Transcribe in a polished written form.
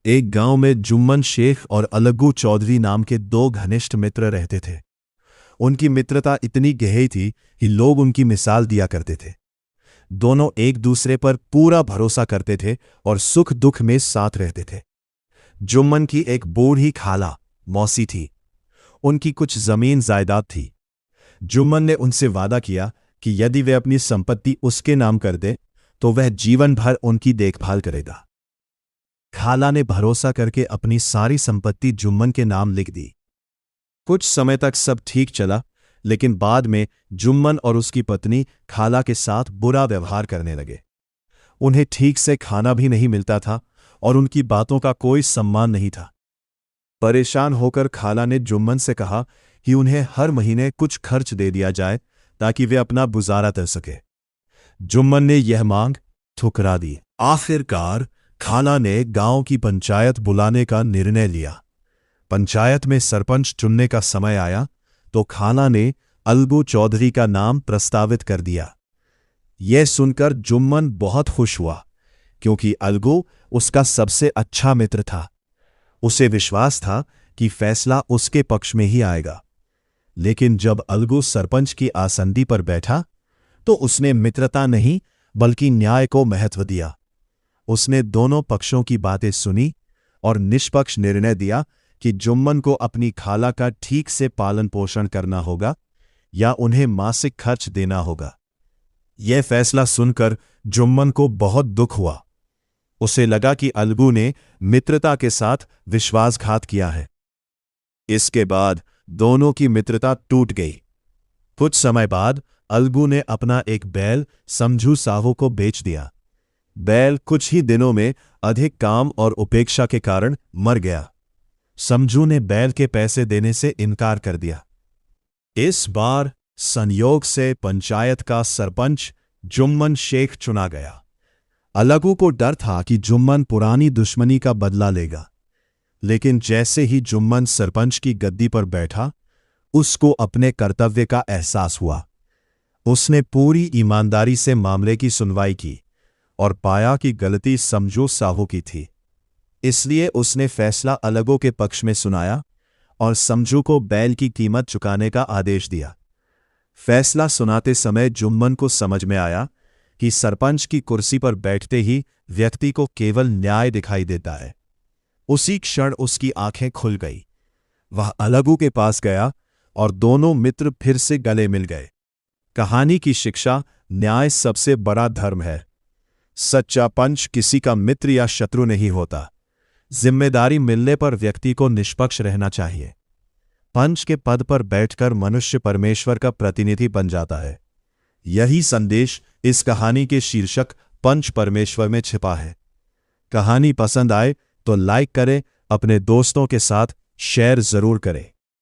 एक गांव में जुम्मन शेख और अलगू चौधरी नाम के दो घनिष्ठ मित्र रहते थे। उनकी मित्रता इतनी गहरी थी कि लोग उनकी मिसाल दिया करते थे। दोनों एक दूसरे पर पूरा भरोसा करते थे और सुख दुख में साथ रहते थे। जुम्मन की एक बूढ़ी खाला मौसी थी। उनकी कुछ जमीन जायदाद थी। जुम्मन ने उनसे वादा किया कि यदि वे अपनी संपत्ति उसके नाम कर दे तो वह जीवन भर उनकी देखभाल करेगा। खाला ने भरोसा करके अपनी सारी संपत्ति जुम्मन के नाम लिख दी। कुछ समय तक सब ठीक चला, लेकिन बाद में जुम्मन और उसकी पत्नी खाला के साथ बुरा व्यवहार करने लगे। उन्हें ठीक से खाना भी नहीं मिलता था और उनकी बातों का कोई सम्मान नहीं था। परेशान होकर खाला ने जुम्मन से कहा कि उन्हें हर महीने कुछ खर्च दे दिया जाए ताकि वे अपना गुजारा कर सके। जुम्मन ने यह मांग ठुकरा दी। आखिरकार खाला ने गांव की पंचायत बुलाने का निर्णय लिया। पंचायत में सरपंच चुनने का समय आया तो खाला ने अलगू चौधरी का नाम प्रस्तावित कर दिया। यह सुनकर जुम्मन बहुत खुश हुआ, क्योंकि अलगू उसका सबसे अच्छा मित्र था। उसे विश्वास था कि फैसला उसके पक्ष में ही आएगा। लेकिन जब अलगू सरपंच की आसंदी पर बैठा तो उसने मित्रता नहीं बल्कि न्याय को महत्व दिया। उसने दोनों पक्षों की बातें सुनी और निष्पक्ष निर्णय दिया कि जुम्मन को अपनी खाला का ठीक से पालन पोषण करना होगा या उन्हें मासिक खर्च देना होगा। यह फैसला सुनकर जुम्मन को बहुत दुख हुआ। उसे लगा कि अलगू ने मित्रता के साथ विश्वासघात किया है। इसके बाद दोनों की मित्रता टूट गई। कुछ समय बाद अलगू ने अपना एक बैल समझू साहू को बेच दिया। बैल कुछ ही दिनों में अधिक काम और उपेक्षा के कारण मर गया। समझू ने बैल के पैसे देने से इनकार कर दिया। इस बार संयोग से पंचायत का सरपंच जुम्मन शेख चुना गया। अलगू को डर था कि जुम्मन पुरानी दुश्मनी का बदला लेगा, लेकिन जैसे ही जुम्मन सरपंच की गद्दी पर बैठा, उसको अपने कर्तव्य का एहसास हुआ। उसने पूरी ईमानदारी से मामले की सुनवाई की और पाया कि गलती समझू साहू की थी। इसलिए उसने फैसला अलगू के पक्ष में सुनाया और समझू को बैल की कीमत चुकाने का आदेश दिया। फैसला सुनाते समय जुम्मन को समझ में आया कि सरपंच की कुर्सी पर बैठते ही व्यक्ति को केवल न्याय दिखाई देता है। उसी क्षण उसकी आंखें खुल गई। वह अलगू के पास गया और दोनों मित्र फिर से गले मिल गए। कहानी की शिक्षा: न्याय सबसे बड़ा धर्म है। सच्चा पंच किसी का मित्र या शत्रु नहीं होता। जिम्मेदारी मिलने पर व्यक्ति को निष्पक्ष रहना चाहिए। पंच के पद पर बैठकर मनुष्य परमेश्वर का प्रतिनिधि बन जाता है। यही संदेश इस कहानी के शीर्षक पंच परमेश्वर में छिपा है। कहानी पसंद आए तो लाइक करें, अपने दोस्तों के साथ शेयर जरूर करें।